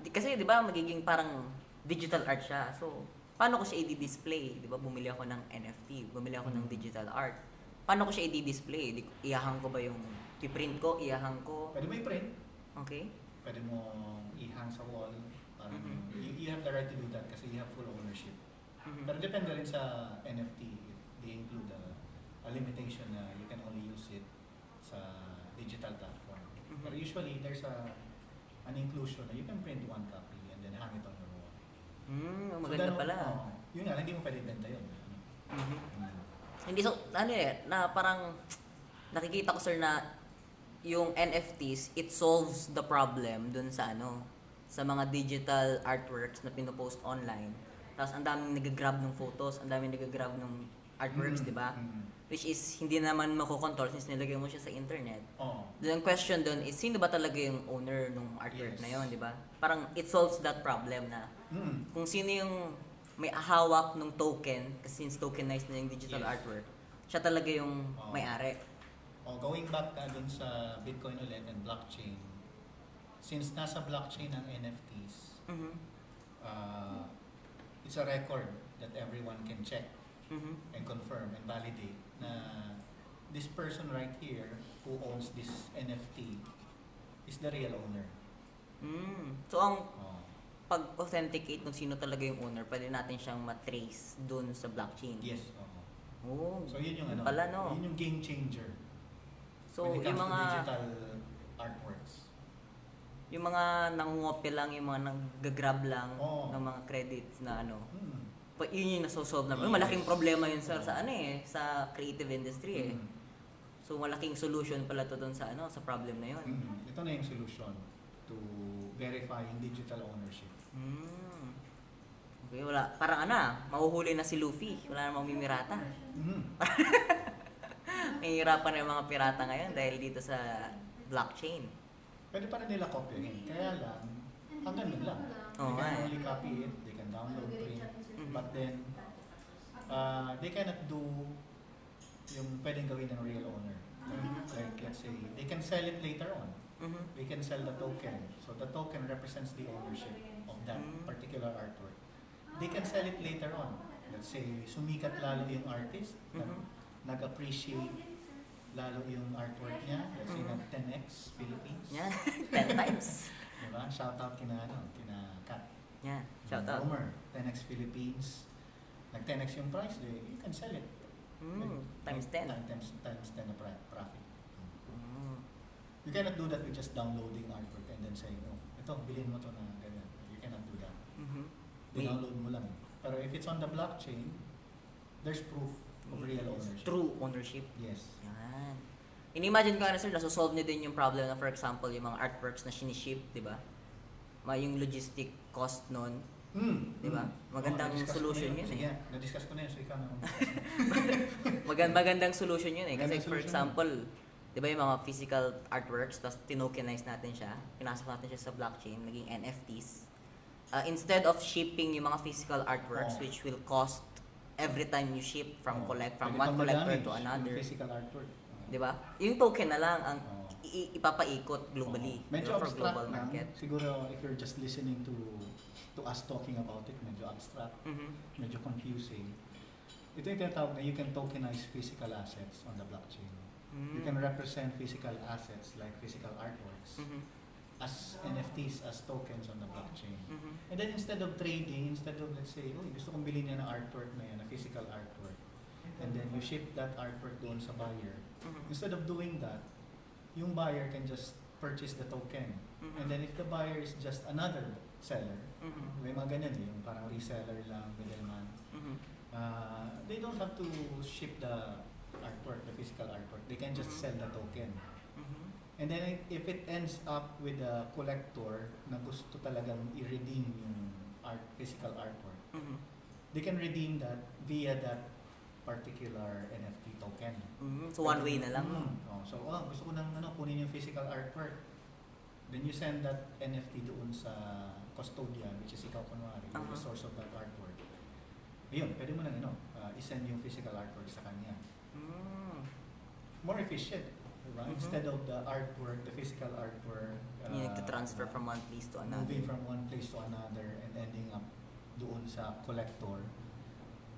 kasi 'di ba magiging parang digital art siya. So, paano ko siya i-display? 'Di ba bumili ako ng NFT, bumili ako ng digital art. Paano ko siya i-display? Iyahang ko ba yung i-print ko, iyahang ko? Pwede mo i-print. Okay? Pwede mo i-hang sa wall. Parang Mhm. you have the right to do that kasi you have full ownership. Mhm. Pero depende rin sa NFT if they include a limitation na you can only use it sa digital platform. Mhm. Pero usually there's an inclusion na you can print one copy and then hang it on your wall. Maganda pala. Yun nga, hindi mo pwede benta yun. Mhm. Hindi so ano eh, na parang nakikita ko sir na yung NFTs, it solves the problem dun sa sa mga digital artworks na pinopost online. Tapos ang daming nag-grab ng photos, ang daming nag-grab ng artworks, di ba? Which is hindi naman makokontrol since nilagay mo siya sa internet. Then ang question dun is, sino ba talaga yung owner ng artwork Yes. na yun, di ba? Parang it solves that problem na Mm. kung sino yung may hawak ng token, kasi since tokenized na yung digital Yes. artwork, siya talaga yung Oo. may-ari. Going back dun sa Bitcoin ulit and blockchain, since nasa blockchain ang NFTs, Mhm. it's a record that everyone can check Mhm. and confirm and validate na this person right here who owns this NFT is the real owner. So ang Oh. pag-authenticate kung sino talaga yung owner, pwede natin siyang matrace dun sa blockchain. Yes. Oh. So yun yung Yun pala, no? yun yung game changer. So when it yung comes mga to digital artworks. yung mga nangungopia lang, yung mga nag-grab lang Oo. ng mga credits na Hmm. yun yung nasosolve na. Yes. Malaking problema yun Oo. sa sa creative industry eh. Hmm. So malaking solution pala to dun sa sa problem na yun. Ito na yung solution to verifying digital ownership. Okay, wala. Parang mahuhuli na si Luffy. Wala namang mimirata. Nahihirapan na yung mga pirata ngayon dahil dito sa blockchain. Pwede pa rin nila copyhin. Kaya lang, hanggang nun lang. Oo They nga can eh. only copy it, they can download, print, Mhm. but then, they cannot do yung pwedeng gawin ng real owner. Like, let's say, they can sell it later on. Mhm. They can sell the token. So the token represents the ownership of that particular artwork. They can sell it later on. Let's say, sumikat lalo yung artist, Mhm. nag-appreciate lalo yung artwork niya. Let's say, Mhm. nag-10x Philippines. Yan. 10 times. Diba? Shoutout kina Kat. Yan. Shout out. Homer, 10x Philippines. Nag-10x yung price, you can sell it. Times 10. Times 10 na profit. Mm. You cannot do that with just downloading artwork and then saying, oh, ito, bilhin mo to na ganyan. You cannot do that. Mhm. Download mo lang. Pero if it's on the blockchain, there's proof of real ownership. True ownership. Yes. Yan. Inimagine ko na sir, nasusolve niyo din yung problem na for example, yung mga artworks na siniship, di ba? Yung logistic cost nun, di ba? Magandang solution yun eh. Sige, na-discuss ko na yun, so ikaw na. Magandang solution yun eh. Kasi Magandang for solution example, di ba yung mga physical artworks, tapos tinokenize natin siya, pinasok natin siya sa blockchain, naging NFTs. Instead of shipping yung mga physical artworks, Oo. which will cost every time you ship from Oh, from pwede one pang collector ma-damage to another. yung physical artwork. Di ba? Yung token na lang ang Oo. ipapaikot globally Medyo for abstract global lang. market. Siguro if you're just listening to us talking about it, medyo abstract, Mhm. medyo confusing. Ito yung tinatawag na you can tokenize physical assets on the blockchain. You can represent physical assets like physical artworks Mhm. as NFTs, as tokens on the blockchain. Mhm. And then instead of trading, instead of let's say, oh, gusto kong bilhin niya na artwork na yan, na physical artwork, and then you ship that artwork doon sa buyer, Mhm. instead of doing that, yung buyer can just purchase the token. Mhm. And then if the buyer is just another seller, Mhm. may mga ganyan yung parang reseller lang, middleman, Mhm. they don't have to ship the artwork, the physical artwork. They can just Mhm. sell the token. Mhm. And then if it ends up with a collector na gusto talagang i-redeem yung physical artwork, Mhm. they can redeem that via that particular NFT token. Mhm. So one way na lang. So gusto ko nang kunin yung physical artwork. Then you send that NFT doon sa custodian, which is ikaw kunwari, yung the source of that artwork. Ayun, pwede mo nang isend yung physical artwork sa kanya. Mm. More efficient, diba? Mhm. Instead of the artwork, the physical artwork, You need to transfer from one place to another. moving from one place to another and ending up doon sa collector,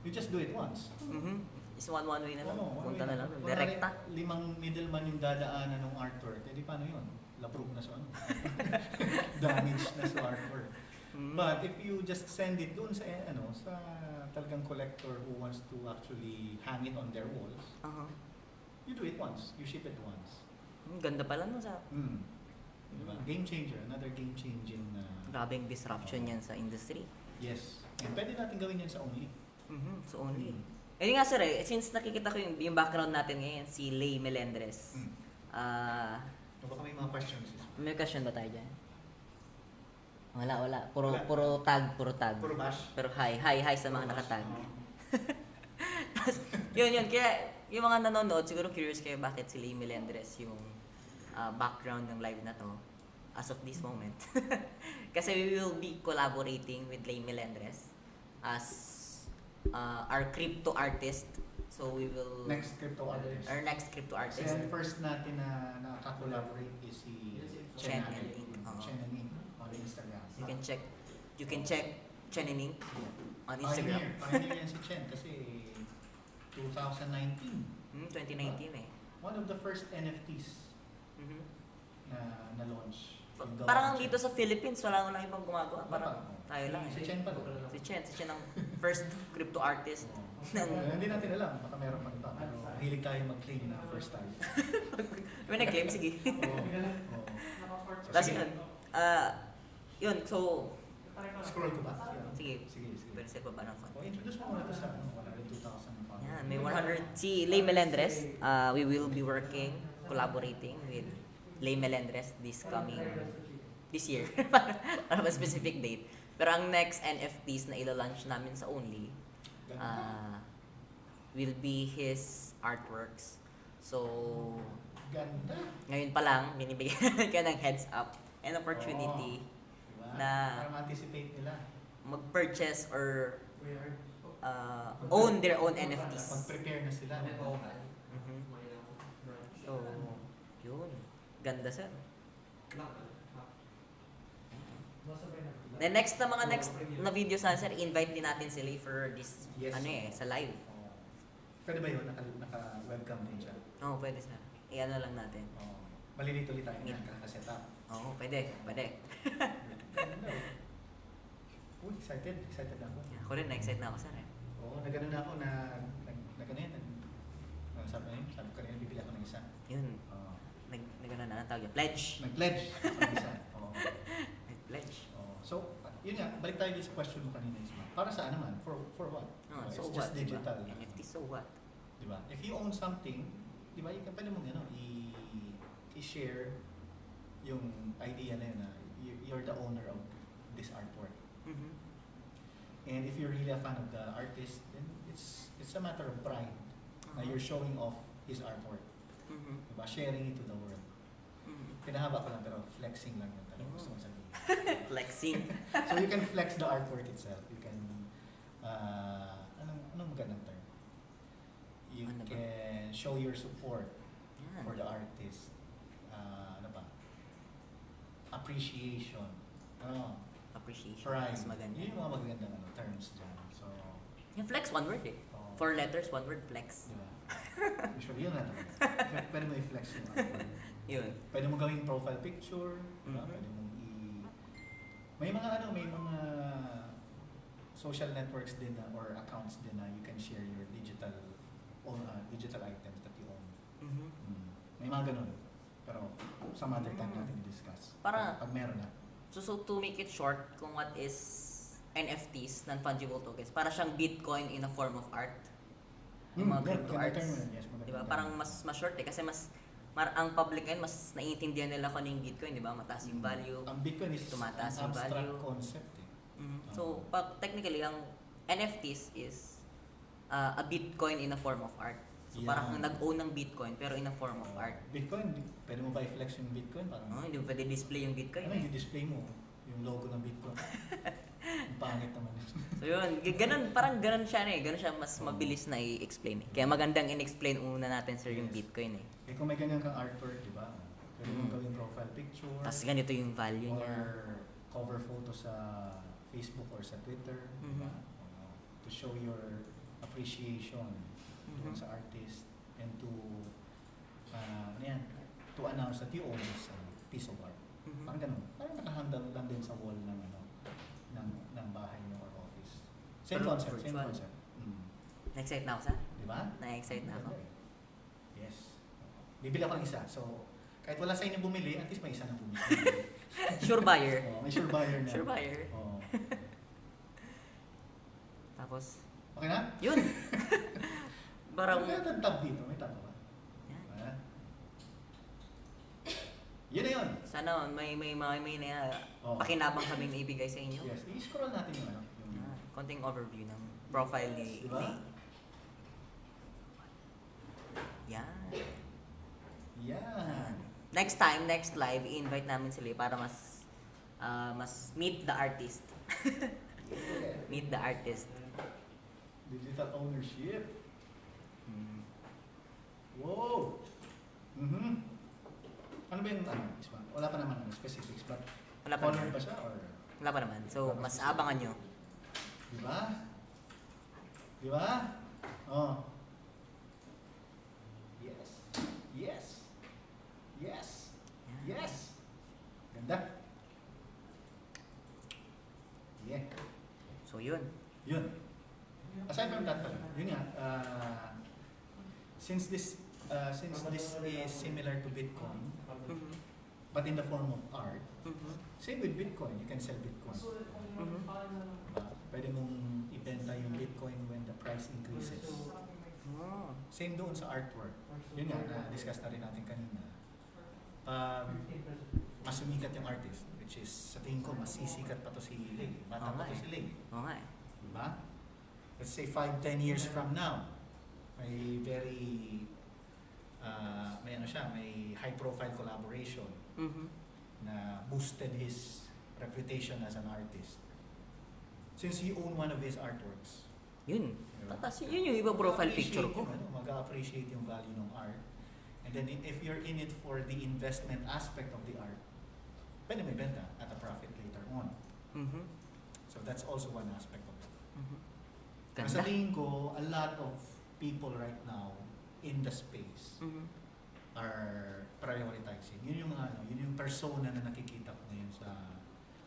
you just do it once. Mhm. Is one way na lang. Oo, Punta na lang. kunwari, Direkta. 5 middleman yung dadaanan ng artwork, edi paano yun? Laprog na sa ano? Damage na sa artwork. Mhm. But if you just send it doon sa sa talagang collector who wants to actually hang it on their walls, Aha. you do it once. You ship it once. Ganda pala no sa Diba? Game changer. Another game changing grabing disruption yan sa industry. yes. And pwede natin gawin yan sa Only. Mhm. So only. Eh nga sir since nakikita ko yung background natin ngayon, si Lay Melendres. Baka may mga questions. May question ba tayo dyan? Wala. Puro Wala. puro tag. Puro bash. Pero hi sa mga Puro bash. nakatag. Yun. Kaya yung mga nanonood, siguro curious kayo bakit si Lay Melendres yung background ng live na to as of this moment. Kasi we will be collaborating with Lay Melendres as our crypto artist. So we will... Next crypto artist. Our next crypto Kasi artist. ang first natin na nakaka-collaborate is si Chen Chen and Ink. Chen and Ink on Instagram. You can check Chen and Ink on Instagram. Pioneer yan si Chen kasi 2019. 2019 eh. One of the first NFTs Mhm. na launch. Parang dito sa Philippines, wala ibang gumagawa. Parang Wala. tayo lang Si eh. Chen pa. Si Chen ang first crypto artist. Hindi natin alam, baka meron pang iba. Pero mahilig tayo mag-claim na first time. May nag-claim, sige. Oo. Tapos yun, so, Scroll ko ba? sige. Sige. Pero sa baba ng konti. Introduce mo muna ito sa 100,000 followers. Yan, may 100. Si Lay Melendres, we will be collaborating with Lay Melendres this year. Para ba specific date. Pero ang next NFTs na ilo-launch namin sa Only will be his artworks. So, Ganda. ngayon pa lang, binibigyan ka ng heads up and opportunity Diba? Na- Para ma-anticipate nila. mag-purchase or Where? own their own NFTs. Mag-prepare na sila. Mhm. So, yun. Ganda sir. Then next na mga next na videos na sir, invite din natin sila for this, Yes. sa live. Oo. Pwede ba yun? Naka-webcam din siya. Oo, pwede sir. I-ano lang natin. Oo. Malilito ulit tayo Yeah. na kaka-set up. Oo, pwede. Ganda. Uy, excited. Excited na ako. Ako rin, na-excite na ako sir. Oo, nagano na ako na sabi ko kanina, bibili ako ng isa. Yun. Oo. Nag-ano na, tawag yun? Pledge. Nag-pledge ako ng isa. Oo. Nag-pledge. Oo. So, yun nga, balik tayo dito sa question mo kanina, Isma. Para saan naman? For what? Oh, It's so just what? digital. Diba? NFT, so what? Diba? If you own something, diba, pwede mong i-share yung idea na yun na you're the owner of this artwork. Mhm. And if you're really a fan of the artist, then it's a matter of pride na you're showing off his artwork. Mhm. Diba? Sharing it to the world. Mhm. Pinahaba ko lang pero flexing lang yun talaga gusto ko sabihin. Flexing. So you can flex the artwork itself. You can, anong magandang term? You Ano ba? can show your support Yan. for the artist. Ano ba? Appreciation. Appreciation. Pride. Mas maganda. Yun yung mga magagandang terms dyan. So, Yung flex, one word eh. oh, 4 letters, one word, flex. diba? Usually yun na talaga. Pwede mo i-flex yung artwork. Yun. Pwede mo gawing profile picture, diba? Mhm. Pwede mong may mga social networks din na, or accounts din na you can share your digital items that you own. Mhm. May mga ganun. Pero some other time natin i-discuss. Para- pag meron na. So to make it short, kung what is NFTs, non-fungible tokens, para siyang Bitcoin in a form of art. Yung mga crypto magandang arts. term yun. Yes, magandang Diba? term. Parang mas short eh. Kasi ang public ngayon, mas naiintindihan nila kung ano yung Bitcoin, di ba? Mataas yung value. Ang Bitcoin is tumataas an yung abstract value. concept eh. So, technically, ang NFTs is a Bitcoin in a form of art. So, Yeah. parang nag-own ng Bitcoin, pero in a form of art. Bitcoin, pwede mo ba i-flex yung Bitcoin? Parang, Hindi mo pwede display yung Bitcoin. ano Eh. yung display mo? Yung logo ng Bitcoin. Ang pangit naman. So, yun. Parang ganun siya eh. Ganun siya mas mabilis na i-explain eh. Kaya magandang in-explain una natin, sir, yung Yes. Bitcoin eh. Eh kung may ganyan kang artwork, di ba? Pwede mo Mm. gawing profile picture. Tapos ganito yung value niya. or cover photo sa Facebook or sa Twitter. di ba? Mhm. To show your appreciation dun Mhm. sa artist and to to announce that you own this piece of art. Mhm. Parang ganun. Parang nakahandle lang din sa wall ng bahay niyo or office. Same Pero concept, same virtual. concept. Na-excite na ako, sir. Di ba? Na-excite na ako. Ganda eh. Yes. Bibili ako ng isa. So, kahit wala sa inyo bumili, at least may isa na bumili. Sure buyer. Oh, may sure buyer na. Sure buyer. Oh. Tapos, Okay na? yun. Parang, May tab dito. May tab ba? yan. Ah. Yun na yun. Sana may Oh. pakinabang kaming ibigay sa inyo. Yes. I-scroll natin yung ano. Yung, Konting overview ng profile ni Diba? Yan. Yan. Next time, next live, i-invite namin sila para mas meet the artist. Yeah. Meet the artist. Digital ownership. Wow! Mm-hmm. Ano ba yung Isma? Wala pa naman specifics, but Wala pa color naman. ba siya or? Wala pa naman. So, mas abangan nyo. Diba? Diba? Oh. Yes. Yes. Yes. Yan. Yes. Ganda. Yeah. So, yun. Yun. Aside from that pala, yun nga, since this is similar to Bitcoin, Mhm. but in the form of art, Mhm. same with Bitcoin, you can sell Bitcoin. Mhm. Pwede mong ibenta yung Bitcoin when the price increases. Oh. Same doon sa artwork. Yun nga, na-discuss na rin natin kanina. Pag mas sumikat yung artist, which is sa tingin ko, mas sisikat pa to si Ling. Bata pa to si Ling. Oo nga eh. Diba? Let's say 5-10 years from now, may very high-profile collaboration Mhm. na boosted his reputation as an artist. Since he owned one of his artworks, Yun. diba? Tapos yun yung iba profile picture ko. Mag-appreciate yung value ng art. And then if you're in it for the investment aspect of the art, pwede may benta at a profit later on. Mhm. So that's also one aspect of it. Mhm. Pero sa Ganda. tingin ko, a lot of people right now in the space Mhm. are prioritizing. Yun yung mga yun yung persona na nakikita ko ngayon sa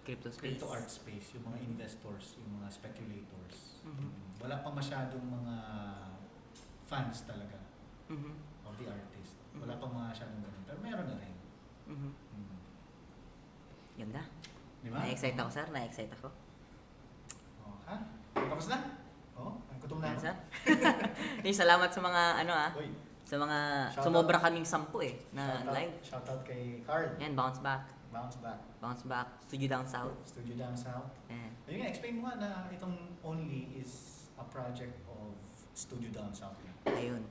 Crypto space. crypto art space, yung mga investors, yung mga speculators. Mhm. Wala pa masyadong mga fans talaga Mhm. of the artist. Wala pa masyadong ganun. Pero meron na rin. Mhm. Mm. Ganda. Di ba? Na-excite ako, sir. Na-excite ako. Oh, ha? Tapos na? Oh, ang gutom na Yan, ako. sir. Salamat sa mga Uy, sa mga Shout sumobra out. kaming 10 na live. Shout out kay Carl. Yan, bounce back. Bounce back. Bounce back. Studio down south. Studio down south. Yan. Ayun nga, explain mo nga na itong Only is a project of Studio down south. Ayun.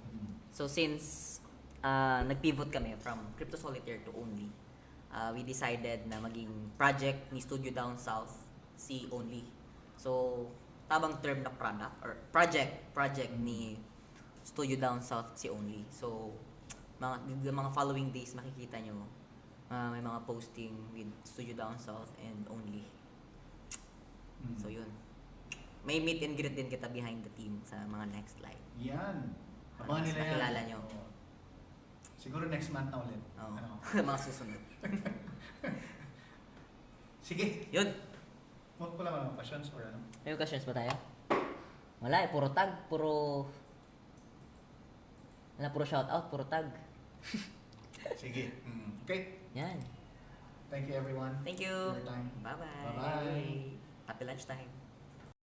So since nag-pivot kami from Crypto Solitaire to Only, we decided na maging project ni Studio Down South si Only. So, tabang term na product or project ni Studio Down South si Only. So, mga following days makikita nyo may mga posting with Studio Down South and Only. So, yun. May meet and greet din kita behind the team sa mga next live. Yan. Abangan nila yan. Makilala nyo. Oo. Siguro next month na ulit. Oo. Ano? Mga susunod. Sige. Yun. Wala mga questions or ano? May questions ba tayo? Wala eh, puro tag, puro shoutout, puro tag. Sige. Okay. Yan. Thank you everyone. Thank you. For your time. Bye-bye. Bye-bye. Happy lunchtime.